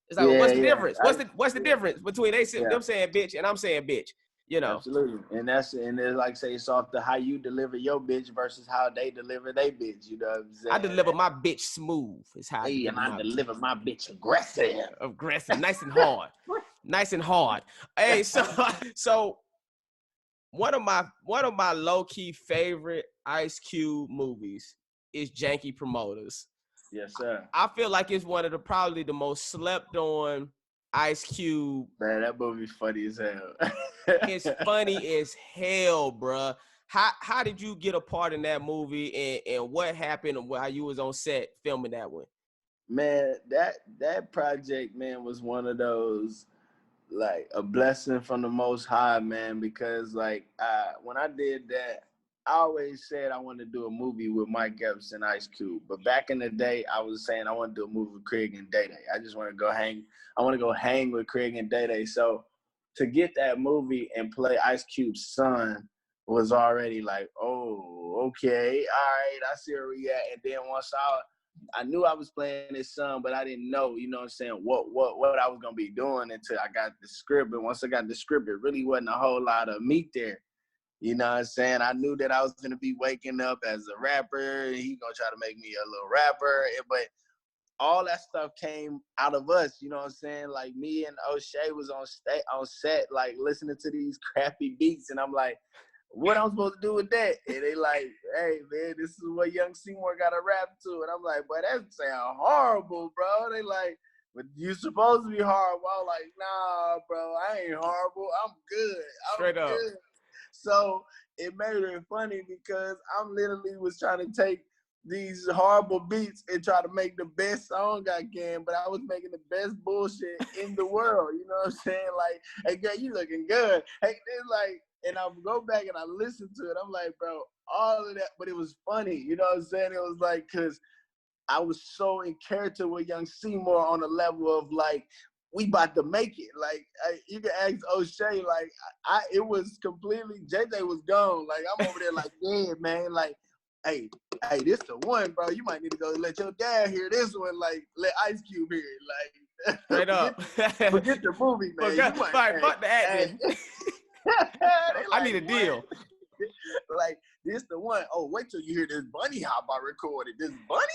It's like, well, what's the difference? What's the difference between them saying bitch and I'm saying bitch? You know, absolutely, and it's like say it's off to how you deliver your bitch versus how they deliver their bitch. You know what I'm saying? I deliver my bitch smooth. Is how I deliver my bitch aggressive, nice and hard, nice and hard. Hey, so one of my low key favorite Ice Cube movies is Janky Promoters. Yes, sir. I feel like it's one of probably the most slept on Ice Cube. Man, that movie's funny as hell. It's funny as hell, bruh. How did you get a part in that movie, and what happened while you was on set filming that one? Man, that project, man, was one of those, like, a blessing from the Most High, man, because like when I did that, I always said I wanted to do a movie with Mike Epps and Ice Cube. But back in the day, I was saying I want to do a movie with Craig and Day Day. I just want to go hang. I want to go hang with Craig and Day Day. So to get that movie and play Ice Cube's son was already like, oh, okay, all right, I see where we at. And then once I knew I was playing his son, but I didn't know, you know what I'm saying, what I was going to be doing until I got the script. And once I got the script, it really wasn't a whole lot of meat there. You know what I'm saying? I knew that I was going to be waking up as a rapper. And he going to try to make me a little rapper. But all that stuff came out of us, you know what I'm saying? Like, me and O'Shea was on set, like, listening to these crappy beats. And I'm like, what I'm supposed to do with that? And they like, hey, man, this is what Young Seymour got to rap to. And I'm like, boy, that sound horrible, bro. They like, but you supposed to be horrible. I was like, nah, bro, I ain't horrible. I'm good. Straight up. Good. So it made it funny because I'm literally was trying to take these horrible beats and try to make the best song I can, but I was making the best bullshit in the world. You know what I'm saying? Like, hey, girl, you looking good. Hey, it's like, and I go back and I listen to it. I'm like, bro, all of that, but it was funny. You know what I'm saying? It was like, because I was so in character with Young Seymour on the level of like, we about to make it. Like, you can ask O'Shea, like, it was completely, JJ was gone. Like, I'm over there like, yeah, man, like, hey, this the one, bro. You might need to go let your dad hear this one. Like, let Ice Cube hear it. Like, straight up. Forget the movie, man. Fuck the acting. I need a deal. Like, this the one. Oh, wait till you hear this bunny hop I recorded. This bunny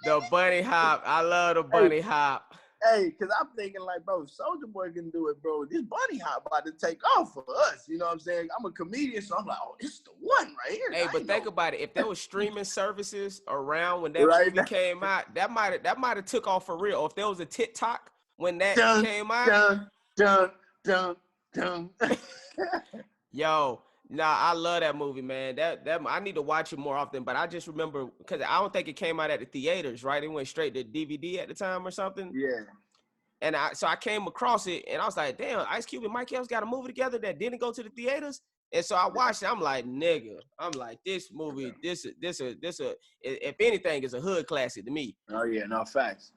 hop? The bunny hop. I love the bunny hop. Hey, because I'm thinking like, bro, Soulja Boy can do it, bro. This bunny hop about to take off for us. You know what I'm saying? I'm a comedian, so I'm like, oh, this is the one right here. Hey, but think about it. If there was streaming services around when that movie came out, that might have took off for real. Or if there was a TikTok when that came out. Yo, nah, I love that movie, man. That I need to watch it more often. But I just remember because I don't think it came out at the theaters, right? It went straight to DVD at the time or something. Yeah. And so I came across it, and I was like, damn, Ice Cube and Mike Epps got a movie together that didn't go to the theaters. And so I watched it. I'm like, nigga, this movie, this if anything, is a hood classic to me. Oh yeah, no facts.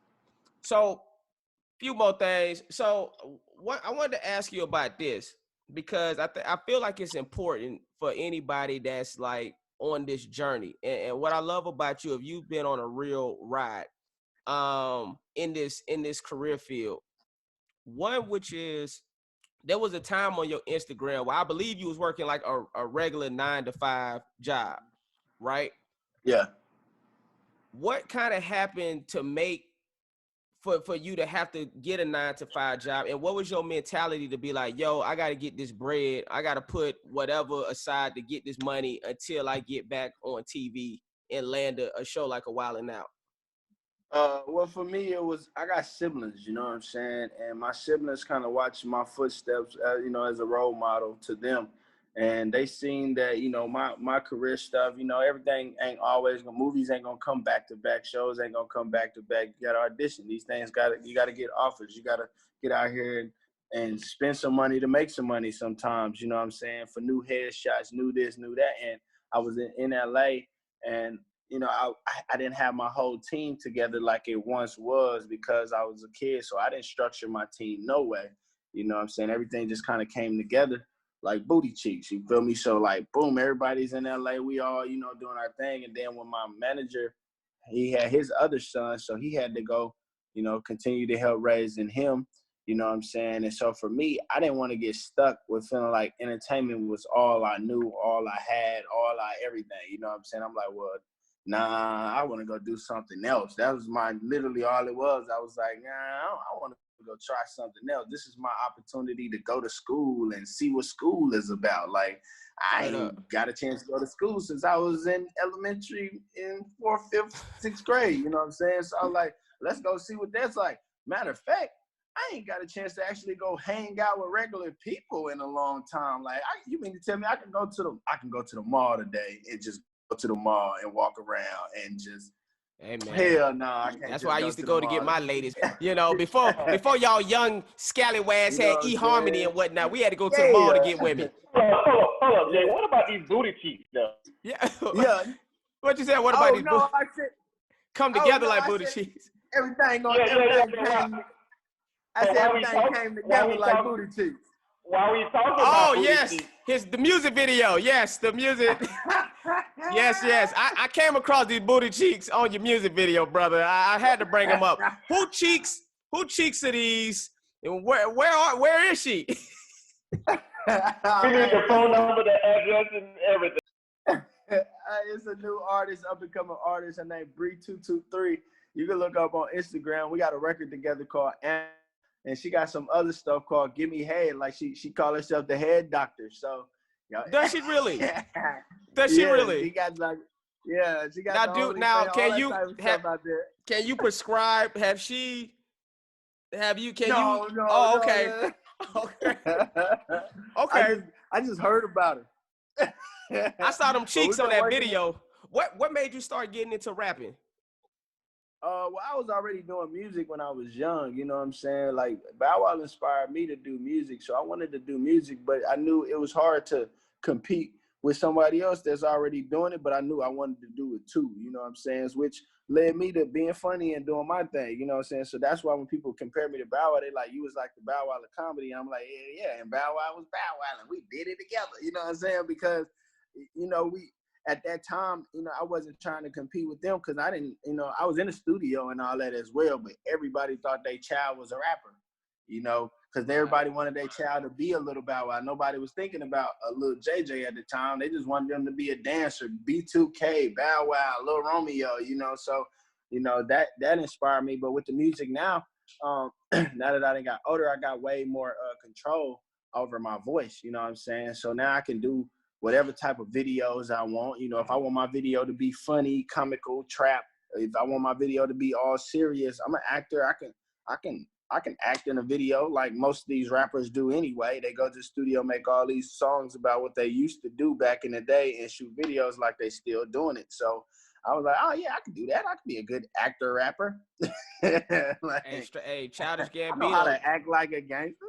So, few more things. So, what I wanted to ask you about this, because I feel like it's important for anybody that's like on this journey. And what I love about you, if you've been on a real ride, in this career field, one which is there was a time on your Instagram where I believe you was working like a regular 9-to-5 job, right? Yeah. What kind of happened to make for you to have to get a 9-to-5 job? And what was your mentality to be like, yo, I got to get this bread. I got to put whatever aside to get this money until I get back on TV and land a show like A Wild 'N Out? Well, for me, it was, I got siblings, you know what I'm saying? And my siblings kind of watched my footsteps, you know, as a role model to them. And they seen that, you know, my career stuff, you know, everything ain't always gonna, movies ain't gonna come back to back, shows ain't gonna come back to back. You gotta audition. These things you gotta get offers. You gotta get out here and spend some money to make some money sometimes, you know what I'm saying? For new headshots, new this, new that. And I was in LA, and you know, I didn't have my whole team together like it once was because I was a kid. So I didn't structure my team no way. You know what I'm saying? Everything just kind of came together like booty cheeks. You feel me? So like, boom, everybody's in LA. We all, you know, doing our thing. And then when my manager, he had his other son, so he had to go, you know, continue to help raising him. You know what I'm saying? And so for me, I didn't want to get stuck with feeling like entertainment was all I knew, all I had, everything. You know what I'm saying? I'm like, well, nah, I want to go do something else. That was literally all it was. I was like, nah, I want to go try something else. This is my opportunity to go to school and see what school is about. Like, I ain't got a chance to go to school since I was in elementary in 4th, 5th, 6th grade. You know what I'm saying? So I was like, let's go see what that's like. Matter of fact, I ain't got a chance to actually go hang out with regular people in a long time. Like, you mean to tell me I can go to the mall today and just go to the mall and walk around and just, hey man, hell no, I can't. That's where I used to go to get my ladies. You know, before y'all young scallywags had eHarmony and whatnot, we had to go to the mall to get women. Hold up, Jay. What about these booty cheeks, though? Yeah. What you said? What about these booty? I said, come together like booty cheeks. Everything came. I said everything came together like booty cheeks. While we talking about yes, cheeks. the music video. Yes, the music. yes. I came across these booty cheeks on your music video, brother. I had to bring them up. Who cheeks are these? And where is she? We need the phone number, the address, and everything. It's a new artist, up and coming artist. Her name Bree223. You can look up on Instagram. We got a record together called and she got some other stuff called Give Me Head. Like she call herself the head doctor. So, does she really? Does she really? She got like, she got. Can you prescribe? Can you? No, oh, okay. No. Okay. I just heard about her. I saw them cheeks on that video. What made you start getting into rapping? Well, I was already doing music when I was young, you know what I'm saying? Like Bow Wow inspired me to do music, so I wanted to do music, but I knew it was hard to compete with somebody else that's already doing it, but I knew I wanted to do it too, you know what I'm saying? Which led me to being funny and doing my thing, you know what I'm saying? So that's why when people compare me to Bow Wow, they like, you was like the Bow Wow of comedy. I'm like, yeah, and Bow Wow was Bow Wow, and we did it together, you know what I'm saying? Because, you know, at that time, you know, I wasn't trying to compete with them because I didn't, you know, I was in the studio and all that as well, but everybody thought their child was a rapper, you know, because everybody wanted their child to be a little Bow Wow. Nobody was thinking about a little JJ at the time. They just wanted them to be a dancer, B2K, Bow Wow, Lil Romeo, you know, so, you know, that inspired me. But with the music now, now that I got older, I got way more control over my voice, you know what I'm saying? So now I can do whatever type of videos I want. You know, if I want my video to be funny, comical, trap, if I want my video to be all serious, I'm an actor. I can act in a video like most of these rappers do anyway. They go to the studio, make all these songs about what they used to do back in the day and shoot videos like they still doing it. So I was like, oh yeah, I can do that. I can be a good actor rapper. Like, Hey, Childish I know how Gambino. to act like a gangster.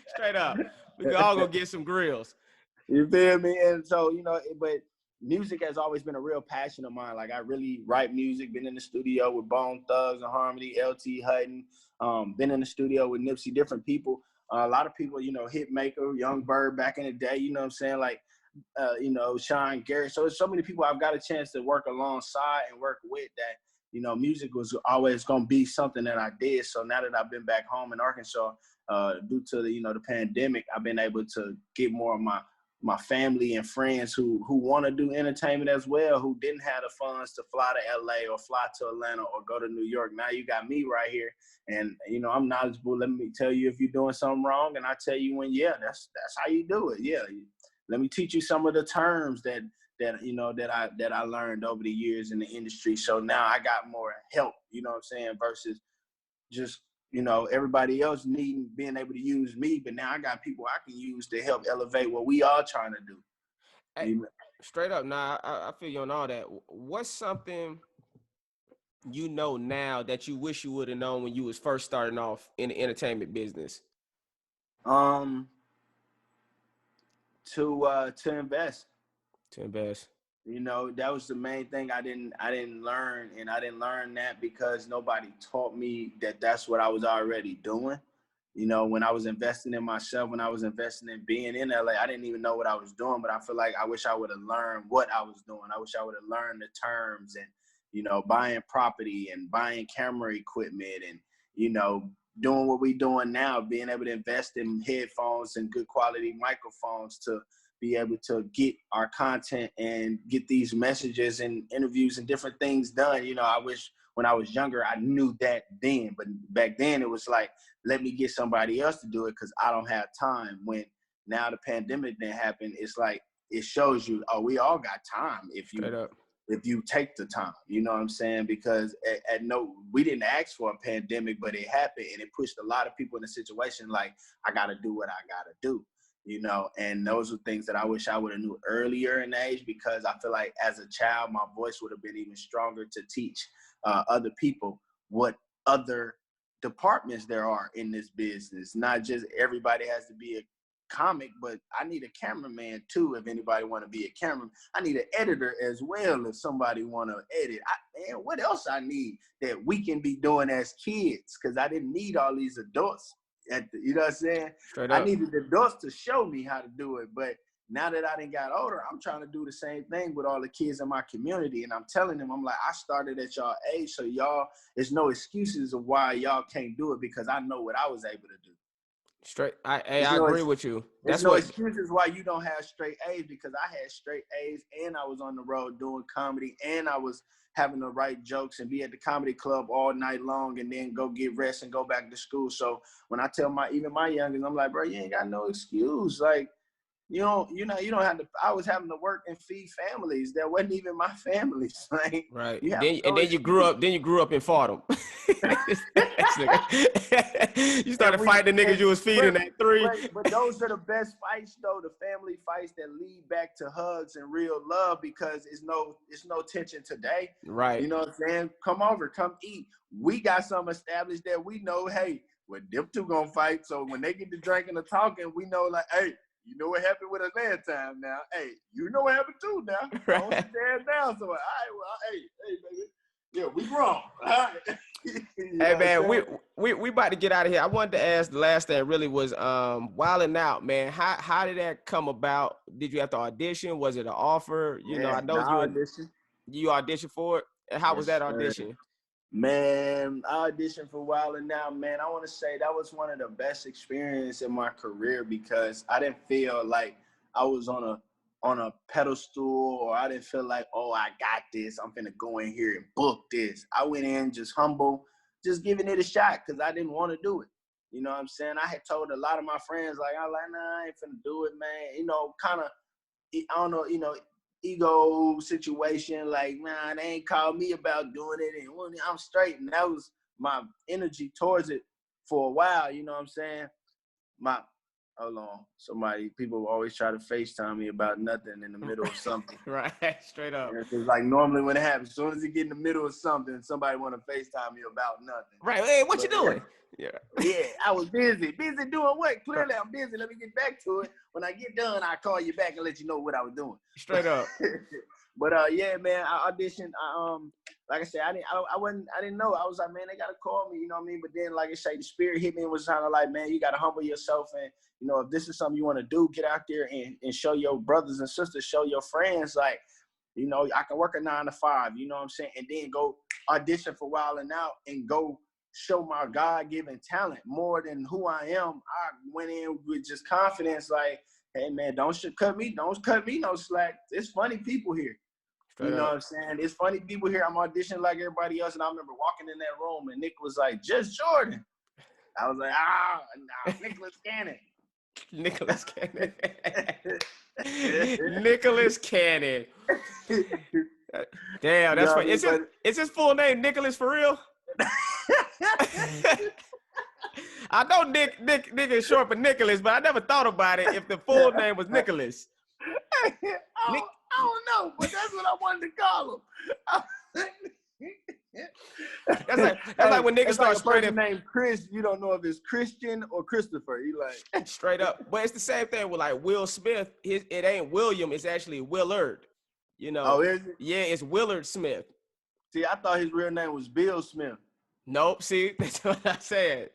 Straight up. We all gonna get some grills. You feel me? And so, you know, but music has always been a real passion of mine. Like I really write music, been in the studio with Bone Thugs and Harmony, LT Hutton, been in the studio with Nipsey, different people. A lot of people, you know, Hitmaker, Young Bird back in the day, you know what I'm saying? Like, you know, Sean Garrett. So there's so many people I've got a chance to work alongside and work with that, you know, music was always going to be something that I did. So now that I've been back home in Arkansas, due to the, you know, the pandemic, I've been able to get more of my family and friends who want to do entertainment as well, who didn't have the funds to fly to LA or fly to Atlanta or go to New York. Now you got me right here, and you know I'm knowledgeable. Let me tell you if you're doing something wrong, and I tell you when, yeah, that's how you do it. Yeah, let me teach you some of the terms that you know that I learned over the years in the industry. So now I got more help, you know what I'm saying, versus just, you know, everybody else being able to use me, but now I got people I can use to help elevate what we all trying to do. Hey, straight up, nah, I feel you on all that. What's something you know now that you wish you would have known when you was first starting off in the entertainment business? To invest. To invest. You know, that was the main thing I didn't learn, and I didn't learn that because nobody taught me that that's what I was already doing. You know, when I was investing in myself, when I was investing in being in LA, I didn't even know what I was doing, but I feel like I wish I would have learned what I was doing. I wish I would have learned the terms and, you know, buying property and buying camera equipment and, you know, doing what we doing now, being able to invest in headphones and good quality microphones to be able to get our content and get these messages and interviews and different things done. You know, I wish when I was younger, I knew that then, but back then it was like, let me get somebody else to do it because I don't have time. When now the pandemic didn't happen, it's like, it shows you, oh, we all got time if you take the time, you know what I'm saying? Because we didn't ask for a pandemic, but it happened and it pushed a lot of people in a situation like, I got to do what I got to do. You know, and those are things that I wish I would have knew earlier in age, because I feel like as a child, my voice would have been even stronger to teach other people what other departments there are in this business. Not just everybody has to be a comic, but I need a cameraman too if anybody want to be a cameraman. I need an editor as well if somebody want to edit. And what else I need that we can be doing as kids, because I didn't need all these adults. You know what I'm saying? I needed the adults to show me how to do it. But now that I done got older, I'm trying to do the same thing with all the kids in my community. And I'm telling them, I'm like, I started at y'all age, so y'all, there's no excuses of why y'all can't do it, because I know what I was able to do. I agree with you. There's no excuses why you don't have straight A's, because I had straight A's and I was on the road doing comedy and I was having to write jokes and be at the comedy club all night long and then go get rest and go back to school. So when I tell even my youngest, I'm like, bro, you ain't got no excuse. Like, you don't have to. I was having to work and feed families that wasn't even my families. Like, Right. you have Then no you grew excuse. up. Then you grew up and fought them. You started fighting the niggas you was feeding at 3. But those are the best fights, though. The family fights that lead back to hugs and real love, because it's no tension today. Right. You know what I'm saying? Come over, come eat. We got something established that we know. Hey, well, them two gonna fight. So when they get to drinking or talking, we know, like, hey, you know what happened with us last time now. Hey, you know what happened too now. Right. Don't sit there down. So, all right, well, hey, baby. Yeah, we wrong. All right. Hey, man, we about to get out of here. I wanted to ask, the last thing really was Wildin' Out, man. How did that come about? Did you have to audition? Was it an offer? You know, I know you auditioned for it. And how was that audition? Sir. Man, I auditioned for Wildin' Out, man. I want to say that was one of the best experiences in my career, because I didn't feel like I was on a pedestal, or I didn't feel like, oh, I got this. I'm finna go in here and book this. I went in just humble, just giving it a shot, because I didn't want to do it. You know what I'm saying? I had told a lot of my friends, like, nah, I ain't finna do it, man. You know, kind of, I don't know, you know, ego situation, like, nah, they ain't called me about doing it, and I'm straight. And that was my energy towards it for a while, you know what I'm saying? Hold on, people always try to FaceTime me about nothing in the middle of something. Right, straight up. It's like normally when it happens, as soon as you get in the middle of something, somebody want to FaceTime me about nothing. Right, hey, what you doing? Yeah, I was busy doing what? Clearly I'm busy. Let me get back to it. When I get done, I'll call you back and let you know what I was doing. Straight up. But yeah, man, I auditioned. Like I said, I didn't know. I was like, man, they gotta call me, you know what I mean? But then, like I say, the spirit hit me and was kind of like, man, you gotta humble yourself, and you know, if this is something you want to do, get out there and show your brothers and sisters, show your friends, like, you know, I can work a 9 to 5, you know what I'm saying, and then go audition for Wildin' Out and go show my God-given talent more than who I am. I went in with just confidence, like, hey man, don't cut me no slack. It's funny people here. You know what I'm saying? It's funny people here. I'm auditioning like everybody else, and I remember walking in that room, and Nick was like, just Jordan. I was like, nah, Nicholas Cannon. Nicholas Cannon. Nicholas Cannon. Damn, that's funny. Is his full name Nicholas for real? I know Nick is short for Nicholas, but I never thought about it if the full name was Nicholas. I don't know, but that's what I wanted to call him. That's like when niggas start spreading name Chris, you don't know if it's Christian or Christopher. You like straight up. But it's the same thing with like Will Smith. It ain't William, it's actually Willard. You know. Oh, is it? Yeah, it's Willard Smith. See, I thought his real name was Bill Smith. Nope. See, that's what I said.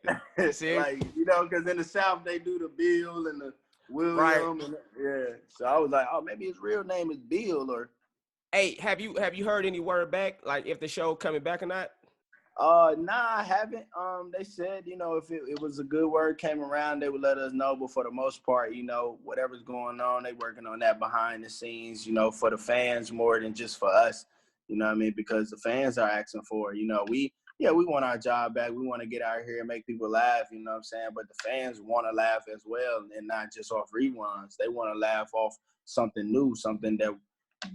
See, like, you know, because in the South they do the Bill and the William. Right. And yeah. So I was like, oh, maybe his real name is Bill or. Hey, have you heard any word back? Like if the show coming back or not? Nah, I haven't. They said, you know, if it was a good word came around, they would let us know. But for the most part, you know, whatever's going on, they working on that behind the scenes, you know, for the fans more than just for us. You know what I mean? Because the fans are asking for it. You know, we want our job back. We want to get out here and make people laugh, you know what I'm saying? But the fans want to laugh as well, and not just off reruns. They want to laugh off something new, something that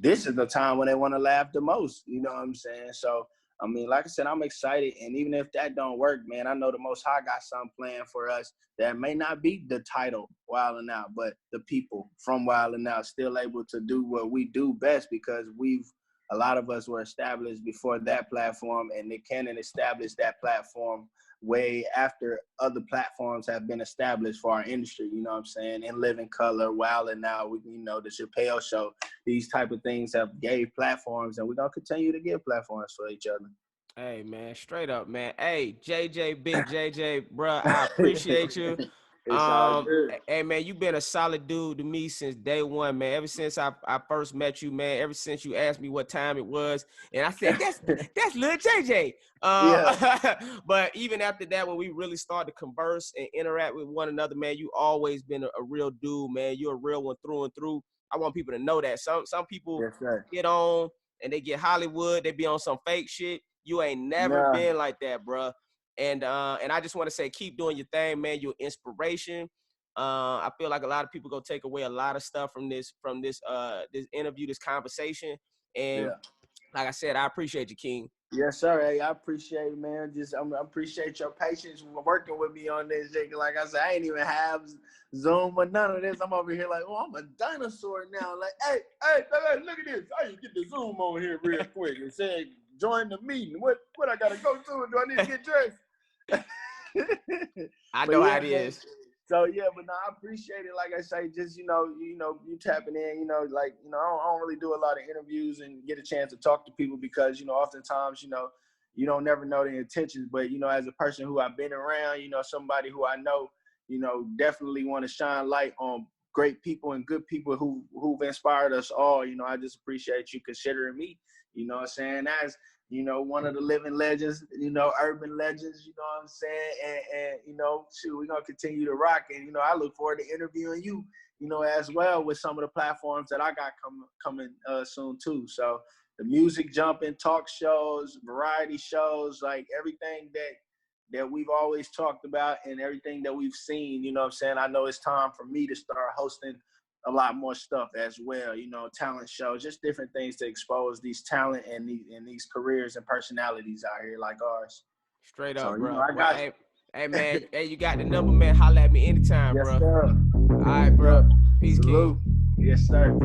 this is the time when they want to laugh the most, you know what I'm saying? So, I mean, like I said, I'm excited. And even if that don't work, man, I know the Most High got something planned for us that may not be the title Wildin' Out, but the people from Wildin' Out still able to do what we do best, because a lot of us were established before that platform, and Nick Cannon established that platform way after other platforms have been established for our industry, you know what I'm saying? In Living Color, Wildin' Out, you know, the Chappelle Show, these type of things have gave platforms, and we're going to continue to give platforms for each other. Hey, man, straight up, man. Hey, JJ, Big JJ, bro, I appreciate you. Hey, man, you've been a solid dude to me since day one, man. Ever since I first met you, man. Ever since you asked me what time it was, and I said that's Lil JJ. Yeah. But even after that, when we really started to converse and interact with one another, man, you always been a real dude, man. You're a real one through and through. I want people to know that. Some people get on and they get Hollywood. They be on some fake shit. You ain't never been like that, bro. And I just want to say, keep doing your thing, man. You're inspiration. I feel like a lot of people gonna take away a lot of stuff from this interview, this conversation. And like I said, I appreciate you, King. Yes, sir. Hey, I appreciate it, man. I appreciate your patience working with me on this, Jake. Like I said, I ain't even have Zoom or none of this. I'm over here like, oh, I'm a dinosaur now. Like, hey, look at this. I can get the Zoom on here real quick and say, join the meeting. What I gotta go to? Do I need to get dressed? I know how it is. So yeah, but no, I appreciate it. Like I say, just you tapping in. I don't really do a lot of interviews and get a chance to talk to people because oftentimes you don't never know the intentions. But as a person who I've been around, somebody who I know, definitely want to shine light on great people and good people who've inspired us all. I just appreciate you considering me. You know what I'm saying? As one of the living legends, urban legends, you know what I'm saying? And shoot, we're going to continue to rock. And, I look forward to interviewing you, as well with some of the platforms that I got coming soon too. So the music jumping, talk shows, variety shows, like everything that we've always talked about and everything that we've seen, you know what I'm saying? I know it's time for me to start hosting a lot more stuff as well, talent shows, just different things to expose these talent and these careers and personalities out here like ours. Straight up, bro. Hey, man. Hey, you got the number, man. Holla at me anytime, yes, bro. Sir. All right, bro. Peace, King. Yes, sir.